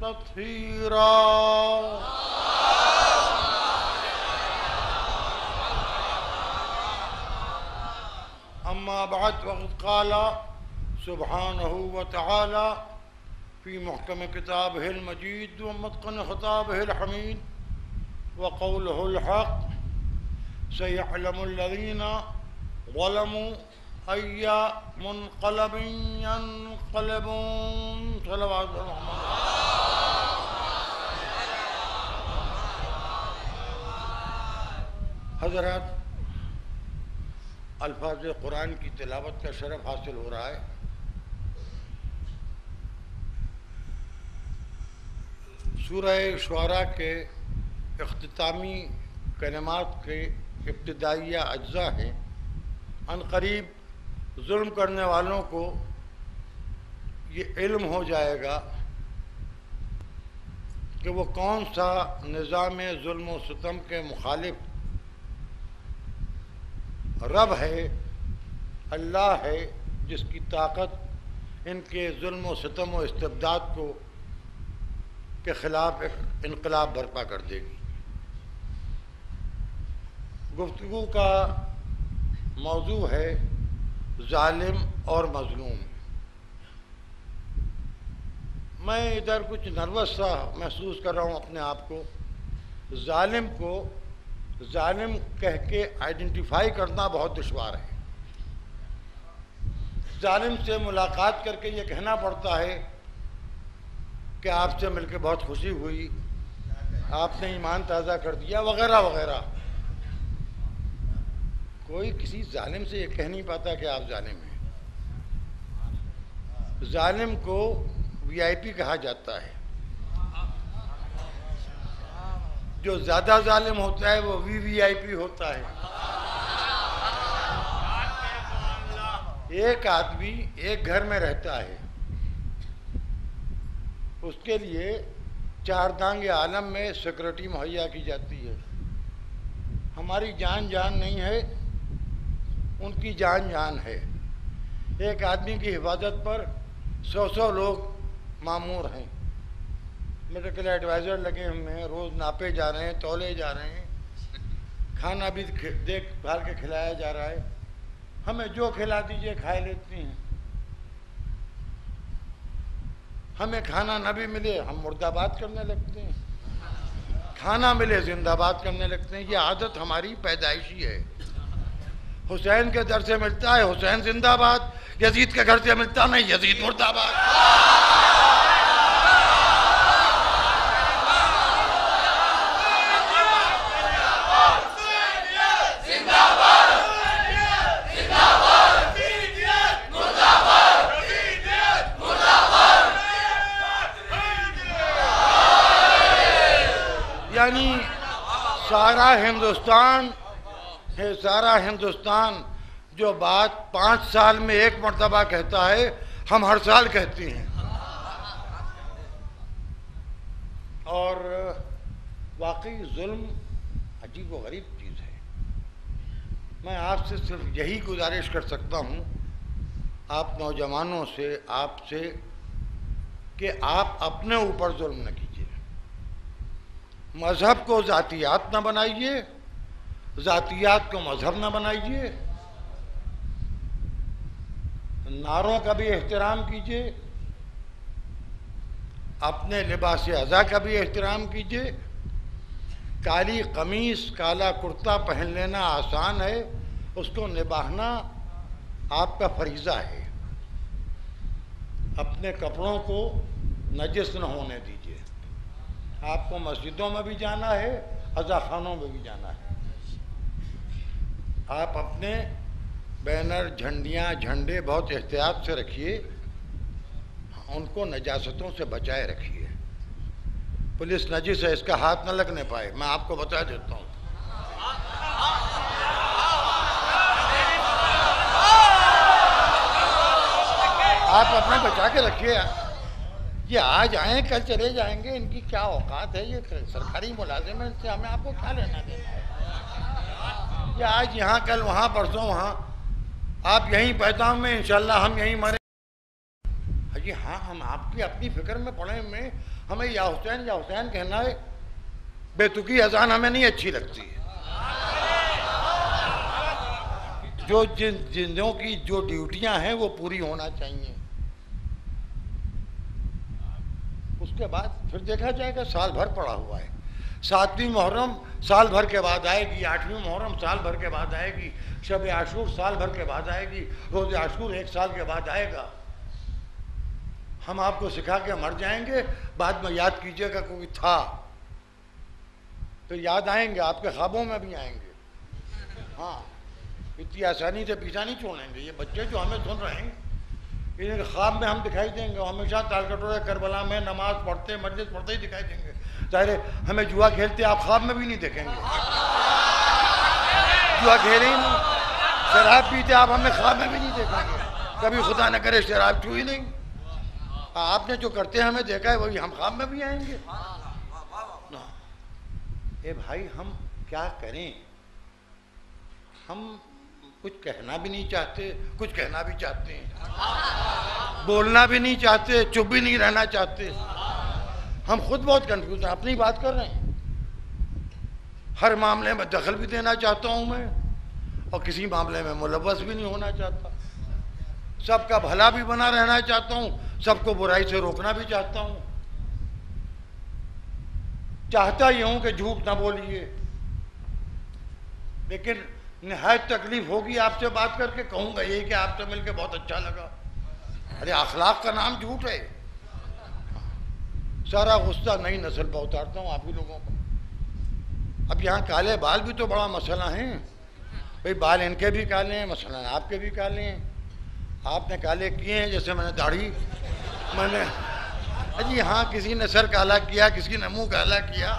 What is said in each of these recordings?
तत्हीरा। अम्मा बाद वक़द क़ाला सुब्हानहु व तआला फ़ी मुहकम किताबिहिल मजीद व मुत्क़न ख़िताबिहिल हमीद व क़ौलुहुल हक़ सयअलमुल लज़ीना ज़लमू अय्या मुनक़लबिन यनक़लिबून। सल्लल्लाहु अलैहि वसल्लम। हज़रात, अल्फाज़ कुरान की तिलावत का शरफ हासिल हो रहा है। सूरह शुअरा के इख्तितामी कलिमात के इब्तिदाइया अज्जा हैं। अनक़रीब जुल्म करने वालों को ये इल्म हो जाएगा कि वो कौन सा निज़ाम जुल्म व सितम के मुखालिफ रब है, अल्लाह है, जिसकी ताकत इनके जुल्म व सितम व इस्तिबदाद को के ख़िलाफ़ एक इनकलाब बर्पा कर देगी। गुफ्तगू का मौजू है जालिम और मज़लूम। मैं इधर कुछ नर्वस सा महसूस कर रहा हूँ अपने आप को। जालिम को जालिम कह के आइडेंटिफाई करना बहुत दुश्वार है। जालिम से मुलाकात करके ये कहना पड़ता है कि आपसे मिलकर बहुत खुशी हुई, आपने ईमान ताज़ा कर दिया, वगैरह वगैरह। कोई किसी जालिम से ये कह नहीं पाता कि आप जालिम हैं। जालिम को वीआईपी कहा जाता है। जो ज़्यादा जालिम होता है वो वीवीआईपी होता है। एक आदमी एक घर में रहता है, उसके लिए चारदांगे आलम में सिक्योरिटी मुहैया की जाती है। हमारी जान जान नहीं है, उनकी जान जान है। एक आदमी की हिफाजत पर 100 लोग मामूर हैं। मेडिकल एडवाइज़र लगे हुए हैं, रोज़ नापे जा रहे हैं, तौले जा रहे हैं, खाना भी देखभाल के खिलाया जा रहा है। हमें जो खिला दीजिए खा लेती हैं। हमें खाना न भी मिले हम मुर्दाबाद करने लगते हैं, खाना मिले जिंदाबाद करने लगते हैं। ये आदत हमारी पैदाइशी है। हुसैन के दर से मिलता है हुसैन जिंदाबाद, यजीद के घर से मिलता नहीं, यजीद मुर्दाबाद। यानी सारा हिंदुस्तान जो बात 5 साल में एक मरतबा कहता है, हम हर साल कहते हैं। और वाकई जुल्म अजीब व गरीब चीज़ है। मैं आपसे सिर्फ यही गुजारिश कर सकता हूँ, आप नौजवानों से, आपसे, कि आप अपने ऊपर जुल्म न कीजिए। मजहब को ज़ातियात न बनाइए, ज़ातियात को मजहब न बनाइए। नारों का भी एहतराम कीजिए, अपने लिबास अज़ा का भी एहतराम कीजिए। काली कमीज, काला कुर्ता पहन लेना आसान है, उसको निभाना आपका फरीज़ा है। अपने कपड़ों को नजिस न होने दीजिए। आपको मस्जिदों में भी जाना है, अज़ाखानों में भी जाना है। आप अपने बैनर, झंडियाँ, झंडे बहुत एहतियात से रखिए, उनको नजासतों से बचाए रखिए। पुलिस नजिस है, इसका हाथ न लगने पाए, मैं आपको बता देता हूँ। आप अपने बचा के रखिए। ये आज आए कल चले जाएंगे, इनकी क्या औकात है? ये सरकारी मुलाजिम है, इनसे हमें आपको क्या लेना देना है? ये आज यहाँ कल वहाँ परसों वहाँ, आप यहीं पैदा में, इंशाल्लाह हम यहीं मरे। जी हाँ, हम आपकी अपनी फिक्र में पड़े हुए, हमें या हुसैन कहना है, बेतुकी अजान हमें नहीं अच्छी लगती है। जो जिनों की जो ड्यूटियां हैं वो पूरी होना चाहिए। उसके बाद फिर देखा जाएगा, साल भर पड़ा हुआ है। 7वीं मुहर्रम साल भर के बाद आएगी, 8वीं मुहर्रम साल भर के बाद आएगी, शब आशूर साल भर के बाद आएगी, रोज़ आशूर 1 साल के बाद आएगा। हम आपको सिखा के मर जाएंगे, बाद में याद कीजिएगा कोई था तो याद आएंगे, आपके ख्वाबों में भी आएंगे। हाँ, इतनी आसानी से पीछा नहीं छोड़ेंगे। ये बच्चे जो हमें सुन रहे हैं, इनके ख्वाब में हम दिखाई देंगे, हमेशा ताल कटोरे करबला में नमाज पढ़ते मस्जिद पढ़ते ही दिखाई देंगे। चाहे हमें जुआ खेलते आप ख्वाब में भी नहीं देखेंगे, जुआ खेले ही नहीं। शराब पीते आप हमें ख्वाब में भी नहीं देखेंगे, कभी खुदा न करे शराब छुई नहीं। आपने जो करते हैं हमें देखा है, वही हम ख्वाब में भी आएंगे ना। ए भाई, हम क्या करें? हम कुछ कहना भी नहीं चाहते, कुछ कहना भी चाहते हैं, बोलना भी नहीं चाहते, चुप भी नहीं रहना चाहते। हम खुद बहुत कंफ्यूज हैं, अपनी बात कर रहे हैं। हर मामले में दखल भी देना चाहता हूं मैं, और किसी मामले में मुलव्वस भी नहीं होना चाहता। सबका भला भी बना रहना चाहता हूं, सबको बुराई से रोकना भी चाहता हूं। चाहता ही हूं कि झूठ ना बोलिए, लेकिन निहायत तकलीफ होगी आपसे बात करके। कहूंगा यही कि आपसे मिलकर बहुत अच्छा लगा। अरे अखलाक का नाम झूठ है। सारा गुस्सा नई नस्ल पर उतारता हूं आप ही लोगों को। अब यहाँ काले बाल भी तो बड़ा मसला है भाई, बाल इनके भी काले हैं, मसलन आपके भी काले हैं। आपने काले किए हैं, जैसे मैंने दाढ़ी, मैंने अजी हाँ, किसी ने सर काला किया, किसी ने मुंह काला किया।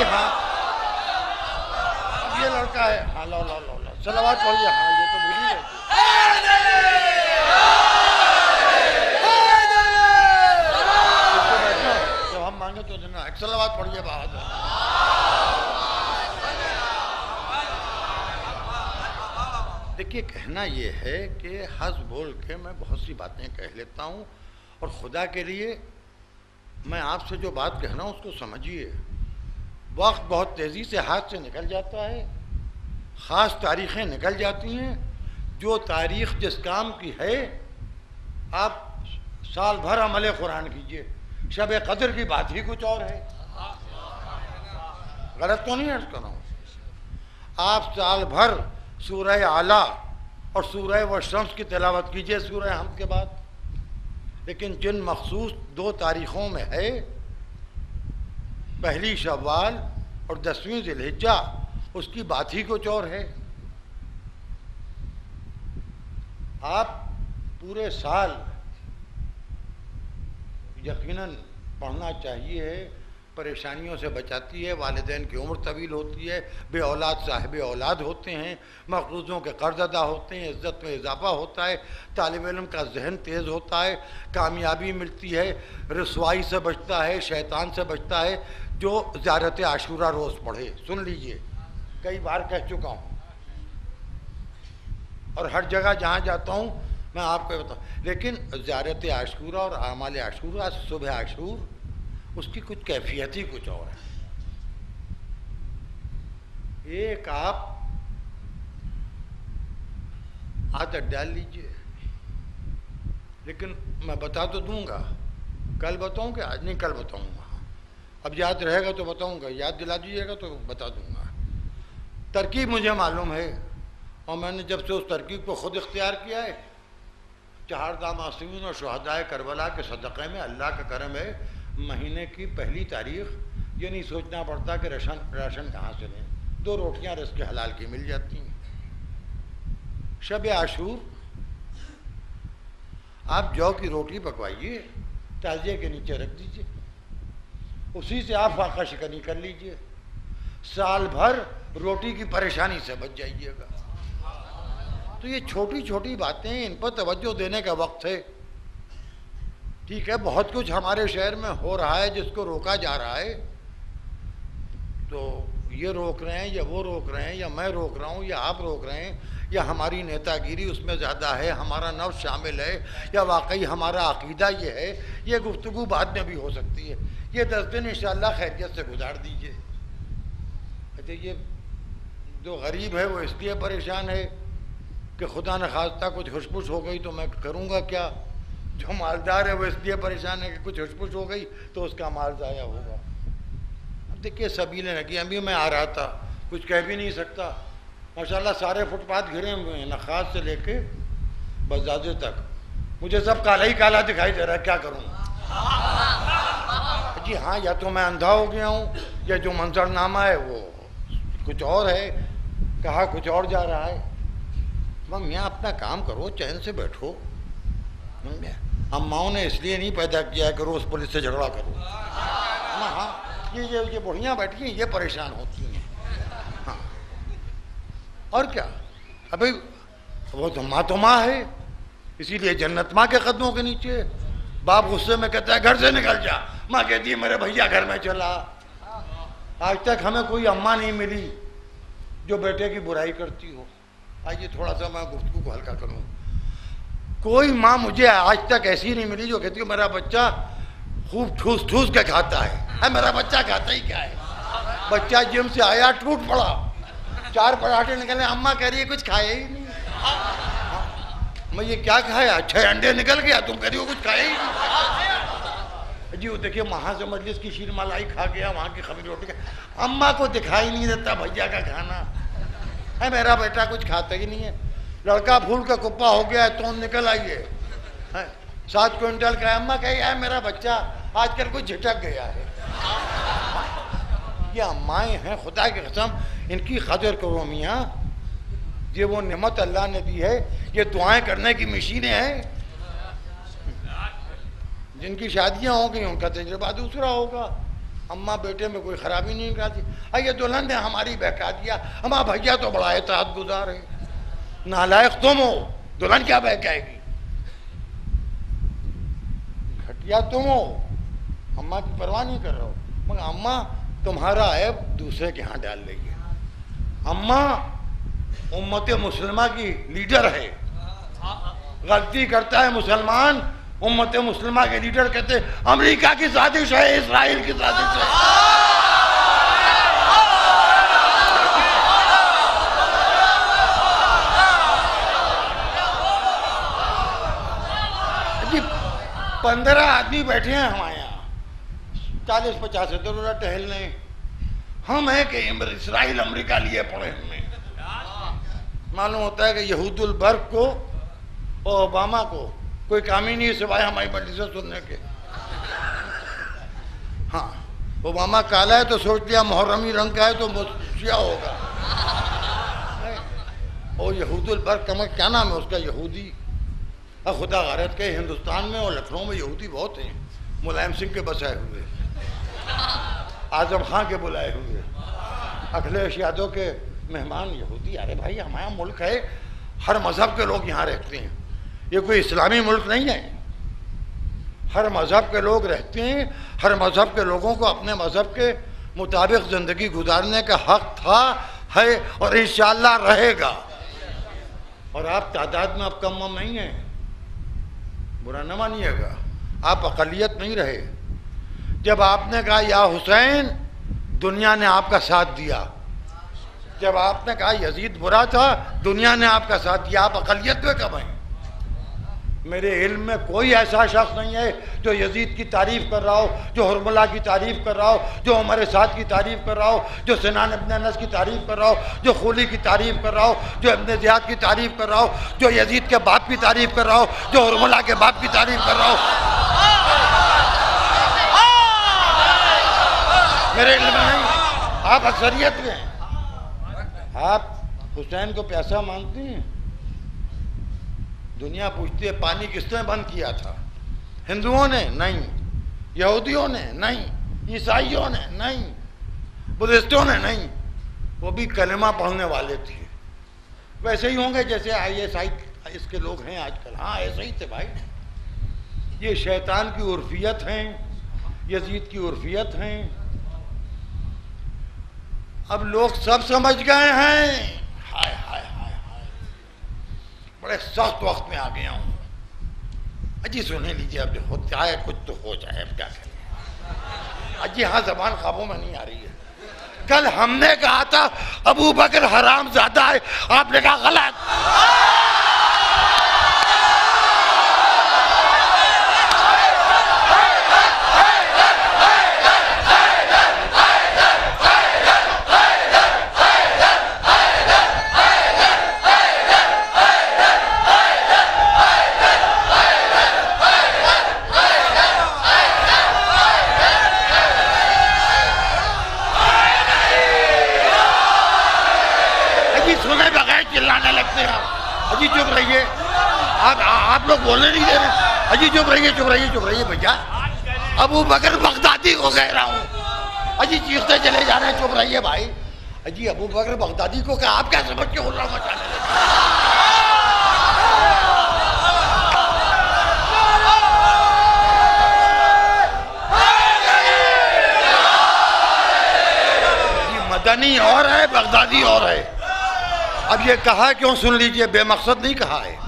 हाँ, ये लड़का है। हाँ, लो लो लो लो, सलावत पढ़िए। हाँ, ये तो भूल ही गए। जब हम मांगे तो देना, सलावत पढ़िए बाहर। देखिए, कहना ये है कि हंस बोल के मैं बहुत सी बातें कह लेता हूँ, और खुदा के लिए मैं आपसे जो बात कह रहा हूँ उसको समझिए। वक्त बहुत तेज़ी से हाथ से निकल जाता है, ख़ास तारीख़ें निकल जाती हैं। जो तारीख़ जिस काम की है, आप साल भर अमल कुरान कीजिए, शब क़द्र की बात ही कुछ और है। गलत तो नहीं अर्ज़ कर रहा हूँ। आप साल भर सूरह आला और सूरह व शम्स की तिलावत कीजिए सूरह हम के बाद, लेकिन जिन मखसूस 2 तारीख़ों में है, पहली शव्वाल और 10वीं ज़िलहिज्जा, उसकी बात ही कुछ और है। आप पूरे साल यकीनन पढ़ना चाहिए है, परेशानियों से बचाती है, वालिदैन की उम्र तवील होती है, बे औलाद साहिब औलाद होते हैं, मक़रूज़ों के कर्ज अदा होते हैं, इज़्ज़त में इजाफ़ा होता है, तालिब इल्म का जहन तेज़ होता है, कामयाबी मिलती है, रसवाई से बचता है, शैतान से बचता है। जो ज़ियारत आशूरा रोज़ पढ़े, सुन लीजिए, कई बार कह चुका हूँ और हर जगह जहाँ जाता हूँ मैं आपको बताऊँ, लेकिन ज़ियारत आशूरा और आमाल आशूरा, सुबह आशूर, उसकी कुछ कैफियत ही कुछ और है। एक आप आदत डाल लीजिए, लेकिन मैं बता तो दूंगा, कल बताऊँ कि आज नहीं, कल बताऊँगा। अब याद रहेगा तो बताऊँगा, याद दिला दीजिएगा तो बता दूँगा। तरकीब मुझे मालूम है, और मैंने जब से उस तरकीब को ख़ुद इख्तियार किया है, 4 मासूमीन और शुहदाए करबला के सदक़े में अल्लाह का करम है, महीने की पहली तारीख़ ये नहीं सोचना पड़ता कि राशन कहाँ से लें, 2 रोटियाँ रिज़्क़ हलाल की मिल जाती हैं। शब आशूर आप जौ की रोटी पकवाइए, ताजिए के नीचे रख दीजिए, उसी से आप फाका शिकनी कर लीजिए, साल भर रोटी की परेशानी से बच जाइएगा। तो ये छोटी छोटी बातें, इन पर तवज्जो देने का वक्त है। ठीक है, बहुत कुछ हमारे शहर में हो रहा है जिसको रोका जा रहा है, तो ये रोक रहे हैं या वो रोक रहे हैं या मैं रोक रहा हूँ या आप रोक रहे हैं या हमारी नेतागिरी उसमें ज़्यादा है, हमारा नफ्स शामिल है या वाकई हमारा अकीदा ये है, ये गुफ्तगू बाद में भी हो सकती है। ये 10 दिन इंशाअल्लाह खैरियत से गुजार दीजिए। अच्छा, ये जो गरीब है वो इसलिए परेशान है कि खुदा न खास्ता कुछ हुशपुश हो गई तो मैं करूँगा क्या। जो मालदार है वो इसलिए परेशान है कि कुछ हुशपुश हो गई तो उसका माल ज़ाया होगा। अब देखिए सबीलें लगी, अभी मैं आ रहा था, कुछ कह भी नहीं सकता। माशाल्लाह सारे फुटपाथ घिरे हुए हैं, नखास से लेके बजाजे तक, मुझे सब काला ही काला दिखाई दे रहा है, क्या करूँ जी। हाँ, या तो मैं अंधा हो गया हूँ या जो मंजरनामा है वो कुछ और है, कहा कुछ और जा रहा है। मियाँ अपना काम करो, चैन से बैठो। अम्माओं ने इसलिए नहीं पैदा किया है कि रोज़ पुलिस से झगड़ा करो। हाँ, ये बुढ़ियाँ बैठी हैं, ये परेशान होती हैं। हाँ, और क्या, अभी वो तो माँ है, इसीलिए जन्नत माँ के कदमों के नीचे। बाप गुस्से में कहता है घर से निकल जा, माँ कहती है मेरे भैया घर में चला। आज तक हमें कोई अम्मा नहीं मिली जो बेटे की बुराई करती हो। आइए थोड़ा सा मैं गुफ्तगू को हल्का करूँ। कोई माँ मुझे आज तक ऐसी नहीं मिली जो कहती है मेरा बच्चा खूब ठूस ठूस के खाता है। मेरा बच्चा खाता ही क्या है, बच्चा जिम से आया टूट पड़ा, 4 पराठे निकले, अम्मा कह रही है कुछ खाया ही नहीं। मैं ये क्या खाया, 6 अंडे निकल गया, तुम कह रही हो कुछ खाया ही नहीं। जी वो देखिए वहाँ से मजलिस की शीर मलाई खा गया, वहाँ की खमीर रोटी खा, अम्मा को दिखाई नहीं देता भैया का खाना है। मेरा बेटा कुछ खाता ही नहीं है, लड़का फूल का कुप्पा हो गया है, तो निकल आई है 7 क्विंटल का। अम्मा कही है मेरा बच्चा आजकल कुछ झिटक गया है। ये अम्माएँ हैं, खुदा की कसम इनकी कदर करो मियाँ। ये वो नेमत अल्लाह ने दी है, ये दुआएं करने की मशीनें हैं। जिनकी शादियां हो गई उनका तजुर्बा दूसरा होगा। अम्मा बेटे में कोई खराबी नहीं निकालती। ये दुल्हन ने हमारी बहका दिया, हमारा भैया तो बड़ा एहतियात गुजार है। नालायक तुम हो, दुल्हन क्या बहकाएगी, घटिया तुम हो, अम्मा की परवाह नहीं कर रहे हो। मगर अम्मा तुम्हारा ऐब दूसरे के यहाँ डाल रही है। अम्मा उम्मत मुसलमा की लीडर है, गलती करता है मुसलमान, उम्मत मुसलमा के लीडर कहते अमेरिका की साजिश है, इस्राइल की साजिश है। जी 15 आदमी बैठे हैं हमारे यहाँ, 40-50 इधर टहलने, हम है कि इस्राइल अमेरिका लिए पड़े हमें। मालूम होता है कि यहूदुल बर्ग को और ओबामा को कोई काम ही नहीं सिवाय हमारी मर्जी से सुनने के। हाँ, ओबामा काला है तो सोच लिया मुहर्रमी रंग का है तो शिया होगा। और यहूदुल बर्ग का क्या नाम है उसका, यहूदी। खुदा गारत के हिंदुस्तान में और लखनऊ में यहूदी बहुत हैं। मुलायम सिंह के बसाए हुए, आजम खां के बुलाए हुए, अखिलेश यादव के मेहमान यहूदी। अरे भाई हमारा मुल्क है, हर मजहब के लोग यहाँ रहते हैं, ये कोई इस्लामी मुल्क नहीं है। हर मजहब के लोग रहते हैं, हर मजहब के लोगों को अपने मजहब के मुताबिक ज़िंदगी गुजारने का हक था, है और इंशाअल्लाह रहेगा। और आप तादाद में अब कम नहीं हैं, बुरा न मानिएगा, आप अक़लियत नहीं रहे। जब आपने कहा या हुसैन, दुनिया ने आपका साथ दिया। जब आपने कहा यजीद बुरा था, दुनिया ने आपका साथ दिया। आप अक़लियत में कब हैं? मेरे इल्म में कोई ऐसा शख्स नहीं है जो यजीद की तारीफ कर रहा हो, जो हुरमुला की तारीफ कर रहा हो, जो उमर साद की तारीफ कर रहा हो, जो सिनान इब्न अनस की तारीफ कर रहा हो, जो खुली की तारीफ कर रहा हो, जो इब्न ज़ियाद की तारीफ कर रहा हो, जो यजीद के बाप की तारीफ कर रहा हो, जो हुरमुला के बाप की तारीफ कर रहा हो। मेरे इल्म में नहीं, आप अक्सरियत में हैं। आप हुसैन को प्यासा मानते हैं? दुनिया पूछती है पानी किसने बंद किया था? हिंदुओं ने? नहीं। यहूदियों ने? नहीं। ईसाइयों ने? नहीं। बुद्धिस्टों ने? नहीं। वो भी कलमा पढ़ने वाले थे। वैसे ही होंगे जैसे ISI इसके लोग हैं आजकल। हाँ ऐसे ही थे भाई। ये शैतान की उर्फियत हैं, यजीद की उर्फियत हैं। अब लोग सब समझ गए हैं। हाय हाय हाय हाय, बड़े सख्त वक्त में आ गया हूं। अजी सुने लीजिए, अब जो होता है कुछ तो हो जाए, अब क्या करें। अजी हाँ, जबान काबू में नहीं आ रही है। कल हमने कहा था अबू बकर हराम ज्यादा है, आपने कहा गलत। अजी चुप रहिए, आप लोग बोलने नहीं दे रहे। अजी चुप रहिए, चुप रहिए, चुप रहिए भैया। अबू बकर बगदादी को कह रहा हूँ। अजी चीखते चले जा रहे हैं, चुप रहिए भाई। अजी अबू बकर बगदादी को क्या आप क्या समझ के उल्ला मचाने लगे? मदनी और है, बगदादी और है। अब ये कहा क्यों, सुन लीजिए, बेमकसद नहीं कहा है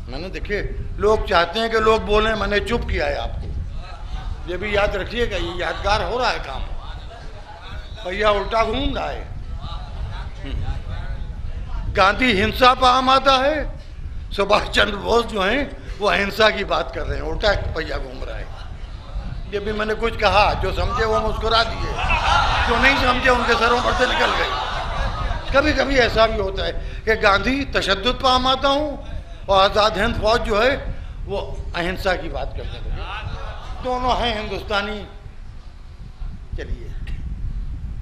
मैंने। देखिए, लोग चाहते हैं कि लोग बोलें, मैंने चुप किया है आपको। ये भी याद रखिएगा, ये यादगार हो रहा है काम। भैया उल्टा घूम रहा है। गांधी हिंसा पर आमादा है, सुभाष चंद्र बोस जो हैं वो अहिंसा की बात कर रहे हैं, उल्टा भैया घूम रहा है। ये भी मैंने कुछ कहा, जो समझे वो मुस्कुरा दिए, जो नहीं समझे उनके सरों पर से निकल गई। कभी कभी ऐसा भी होता है कि गांधी तशद्दुद पर आमादा हूँ और आज़ाद हिंद फौज जो है वो अहिंसा की बात करने लगे। दोनों हैं हिंदुस्तानी। चलिए,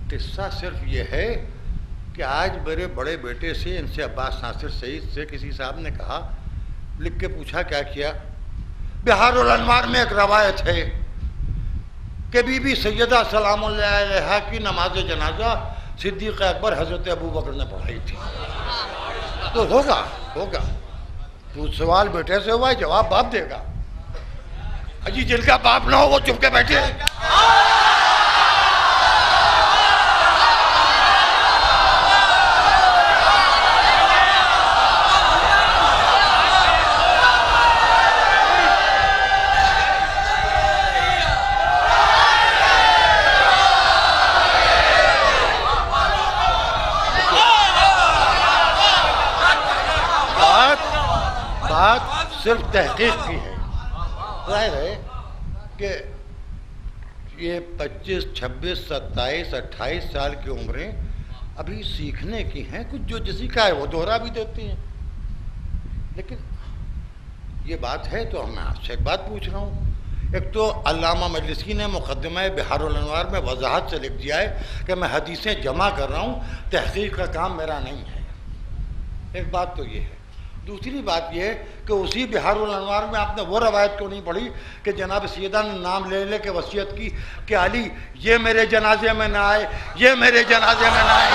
किस्सा सिर्फ ये है कि आज मेरे बड़े बेटे से, इनसे अब्बास नासिर सईद से, किसी साहब ने कहा, लिख के पूछा क्या किया। बिहारुल अनवार में एक रवायत है कि बीबी सैयदा सलामुल्लाह अलैहा की नमाज जनाजा सिद्दीक़ अकबर हजरत अबू बकर ने पढ़ाई थी। तो होगा होगा, तो सवाल बेटे से हुआ, जवाब बाप देगा। अजी जिनका बाप ना हो वो चुप के बैठे। सिर्फ तहकीक की है। जाहिर है कि ये 25, 26, 27, 28 साल की उम्रें अभी सीखने की हैं। कुछ जो जिसी का है वो दोहरा भी देती हैं। लेकिन ये बात है तो मैं आपसे एक बात पूछ रहा हूँ। एक तो अल्लामा मजलिसी ने मुक़द्दिमा बिहारुल अनवार में वजाहत से लिख दिया है कि मैं हदीसें जमा कर रहा हूँ, तहकीक का काम मेरा नहीं है। एक बात तो ये है। दूसरी बात ये है कि उसी बिहारुल अनवार में आपने वो रवायत क्यों नहीं पढ़ी कि जनाब सैयदा ने नाम ले ले के वसीयत की कि अली ये मेरे जनाजे में ना आए, ये मेरे जनाजे में ना आए।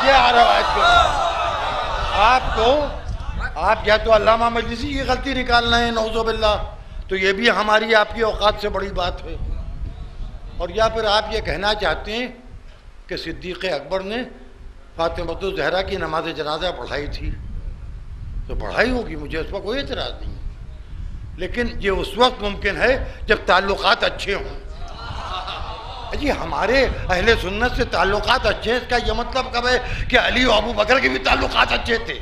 ये रवायत क्यों? आपको आप या तो अल्लामा मजलिसी की गलती निकालना है, नौज़ो बिल्लाह, तो ये भी हमारी आपकी औकात से बड़ी बात है। और या फिर आप ये कहना चाहते हैं कि सिद्दीक़ अकबर ने फातिमतुज़ ज़हरा की नमाज जनाजा पढ़ाई थी, तो पढ़ाई होगी, मुझे उस पर कोई एतराज़ नहीं। लेकिन ये उस वक्त मुमकिन है जब ताल्लुकात अच्छे हों। जी हमारे अहले सुन्नत से ताल्लुकात अच्छे हैं, इसका यह मतलब कब है कि अली और अबू बकर के भी ताल्लुकात अच्छे थे।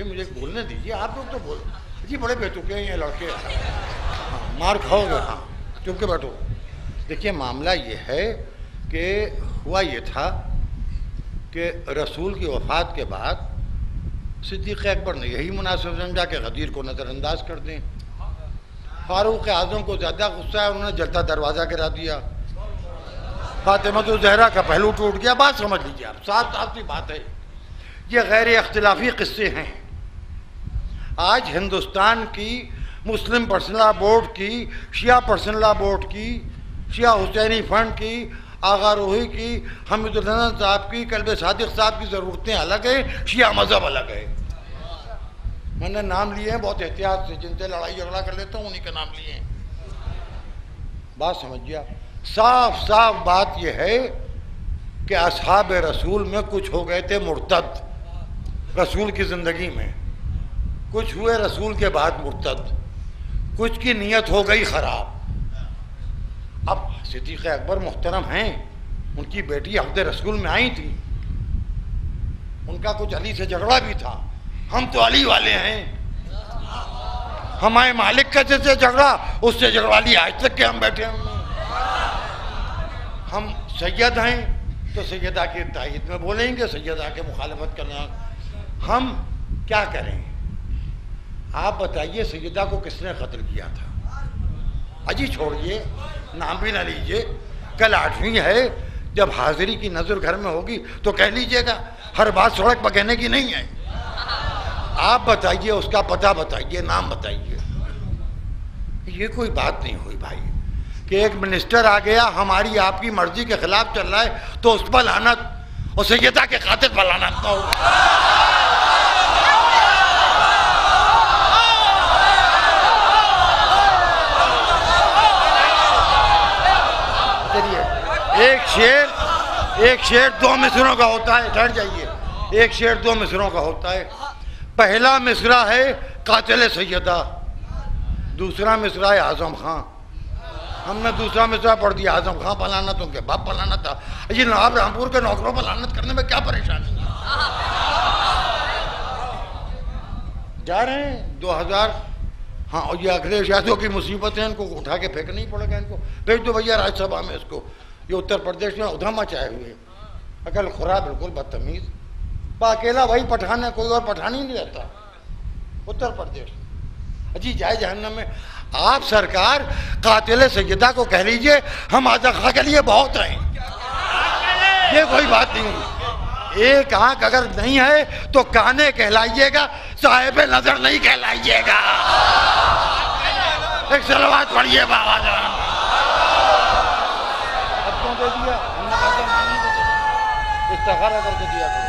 मुझे बोलने दीजिए, आप लोग तो बोल जी, बड़े बेतुके हैं ये लड़के। हाँ, मार खाओगे। हाँ, चुप के बैठो। देखिए, मामला ये है कि हुआ ये था कि रसूल की वफ़ात के बाद सिद्दीक़ अकबर ने यही मुनासिब समझा कि गदीर को नज़रअंदाज कर दें। फारूक आज़म को ज़्यादा गुस्सा है, उन्होंने जलता दरवाज़ा गिरा दिया। फातिमतुज़ ज़हरा का पहलू टूट गया। बात समझ लीजिए आप, साफ साफ सी बात है। ये गैर इख्तिलाफी किस्से हैं। आज हिंदुस्तान की मुस्लिम पर्सनल लॉ बोर्ड की, शिया पर्सनल लॉ बोर्ड की, शिया हुसैनी फंड की, आगा रूही की, हमीदुल हसन साहब की, कल्बे सादिक साहब की ज़रूरतें अलग है, शिया मज़हब अलग है। मैंने नाम लिए हैं बहुत एहतियात से, जिनसे लड़ाई झगड़ा कर लेता हूँ उन्हीं के नाम लिए हैं। बात समझ गया? साफ साफ बात यह है कि असहाब रसूल में कुछ हो गए थे मुर्तद रसूल की ज़िंदगी में, कुछ हुए रसूल के बाद मुर्तद, कुछ की नीयत हो गई ख़राब। अब सिद्दीक़ अकबर मुहतरम हैं, उनकी बेटी अहद रसूल में आई थी, उनका कुछ अली से झगड़ा भी था। हम तो अली वाले हैं, हमारे मालिक का जैसे झगड़ा उससे झगड़ा लिया, आज तक के हम बैठे हैं। हम सैयद हैं तो सैयदा के तायद में बोलेंगे, सैयदा के मुखालफत करना। हम क्या करें? आप बताइए सैयदा को किसने कत्ल किया था? अजी छोड़िए, नाम भी ना लीजिए। कल 8वीं है, जब हाजिरी की नज़र घर में होगी तो कह लीजिएगा, हर बात सड़क पर कहने की नहीं है। आप बताइए, उसका पता बताइए, नाम बताइए। ये कोई बात नहीं हुई भाई कि एक मिनिस्टर आ गया हमारी आपकी मर्जी के खिलाफ चल रहा है तो उस पर लानत, और सैयदा के कातिल पर लानत ना हो। एक शेर 2 मिसरों का होता है। ठहर जाइए, एक शेर 2 मिसरों का होता है। पहला मिसरा है कातिल सैयदा, दूसरा मिसरा है आजम खां। हमने दूसरा मिसरा पढ़ दिया, आजम खां पलाना तो उनके बाप पलाना था। ये नवाब रामपुर के नौकरों पर लानत करने में क्या परेशानी है? जा रहे हैं 2000। हाँ, और ये अखिलेश यादव की मुसीबत है, इनको उठा के फेंक नहीं पड़ेगा, इनको भेज दो भैया राज्यसभा में। इसको ये उत्तर प्रदेश में उधम मचाए हुए, अकल खुरा, बिल्कुल बदतमीज। अकेला वही पठान है, कोई और पठान ही नहीं रहता उत्तर प्रदेश। अजी जाए जहन्नम में। आप सरकार कातिल सैयदा को कह लीजिए हम आज़ा खां के लिए बहुत हैं, ये कोई बात नहीं हुई। एक आंख अगर नहीं है तो काने कहलाइएगा, साहिब नजर नहीं कहलाइएगा। एक सलवात पढ़िए बाबा जान। अब क्यों दे दिया? इस्तिखारा करके दिया करो।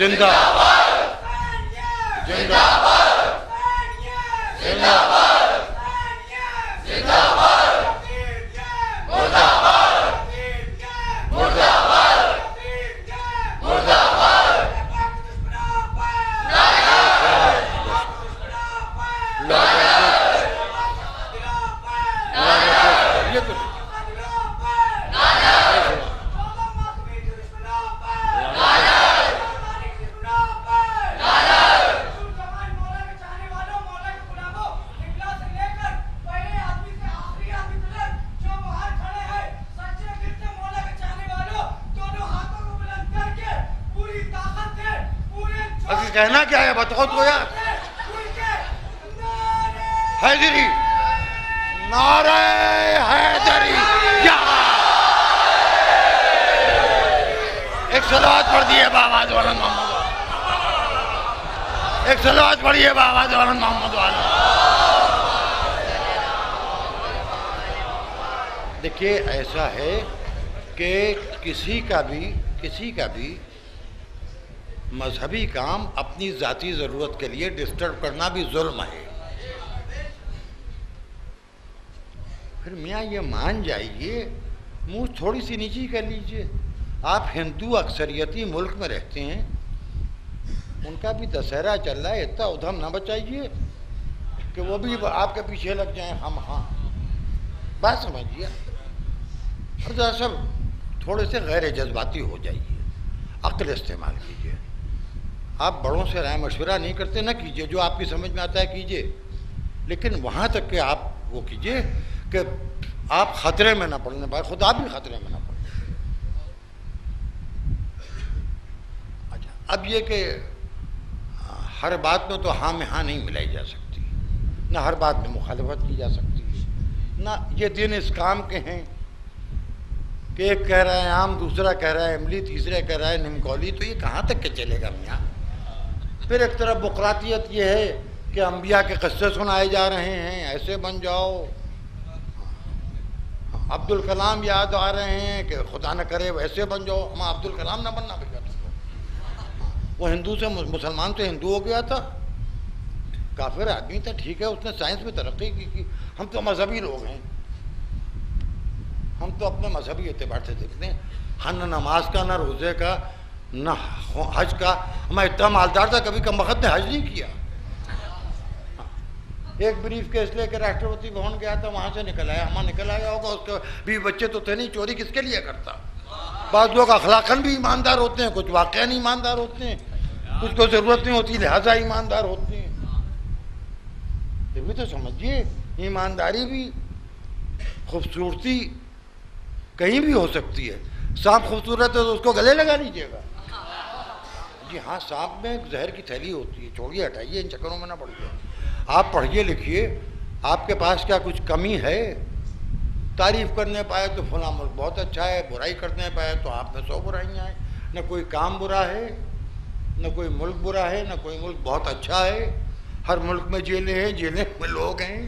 जिंदाबाद, जिंदाबाद, जिंदाबाद, जिंदाबाद, मुर्दाबाद, मुर्दाबाद, मुर्दाबाद। कहना क्या है बताओ तो यार। हैदरी, नारे हैदरी, एक सलावत पढ़ दिए बाबा जवान मोहम्मद, एक सलावत पढ़िए बाबा जवान मोहम्मद वाला। देखिए ऐसा है कि किसी का भी मजहबी काम अपनी ज़ाती ज़रूरत के लिए डिस्टर्ब करना भी जुल्म है। फिर मियाँ ये मान जाइए, मुँह थोड़ी सी नीची कर लीजिए। आप हिंदू अक्सरियती मुल्क में रहते हैं, उनका भी दशहरा चल रहा है, इतना उधम ना बचाइए कि वो भी आपके पीछे लग जाएं। हम हाँ बात समझिए, और जरा सब थोड़े से गैर जज्बाती हो जाइए, अक्ल इस्तेमाल कीजिए। आप बड़ों से राय मशवरा नहीं करते, ना कीजिए, जो आपकी समझ में आता है कीजिए, लेकिन वहाँ तक कि आप वो कीजिए कि आप ख़तरे में ना पड़ने पाए, खुद आप भी ख़तरे में ना पड़े। अच्छा, अब ये कि हर बात में तो हाँ में हाँ नहीं मिलाई जा सकती। ना हर बात में मुखालफत की जा सकती है, ना ये दिन इस काम के हैं कि एक कह रहा है आम, दूसरा कह रहा है इमली, तीसरा कह रहा है निमकौली। तो ये कहाँ तक के चलेगा मियाँ? फिर एक तरफ बुकरातियत ये है कि अंबिया के किस्से सुनाए जा रहे हैं, ऐसे बन जाओ। अब्दुल कलाम याद आ रहे हैं कि खुदा न करे वैसे बन जाओ। हम अब्दुल कलाम ना बनना भैया तुमको। वो हिंदू से मुसलमान से हिंदू हो गया था, काफिर आदमी था, ठीक है, उसने साइंस में तरक्की की। हम तो मजहबी लोग हैं, हम तो अपने मजहबी एतबार से देखते हैं। हाँ, न नमाज का, न रोज़े का, न हज का। मैं इतना मालदार था, कभी कमबख्त ने हज नहीं किया। एक ब्रीफ केस लेके राष्ट्रपति भवन गया था, वहाँ से निकल आया। हमारा निकल आया होगा, उसके भी बच्चे तो थे नहीं। चोरी किसके लिए करता? बाद लोग अखलाकन भी ईमानदार होते हैं, कुछ वाकई ईमानदार होते हैं, कुछ को ज़रूरत नहीं होती लिहाजा ईमानदार होते हैं। ये भी तो समझिए, ईमानदारी भी, खूबसूरती कहीं भी हो सकती है। सांप खूबसूरत है तो उसको गले लगा लीजिएगा। जी हाँ, सांप में जहर की थैली होती है, छोड़िए, हटाइए, इन चक्करों में ना पड़िए। आप पढ़िए लिखिए, आपके पास क्या कुछ कमी है? तारीफ करने पाए तो फला मुल्क बहुत अच्छा है, बुराई करने पाए तो आप में 100 बुराइयाँ हैं। न कोई काम बुरा है, न कोई मुल्क बुरा है, न कोई मुल्क बहुत अच्छा है। हर मुल्क में जेलें हैं, जेलें में लोग हैं,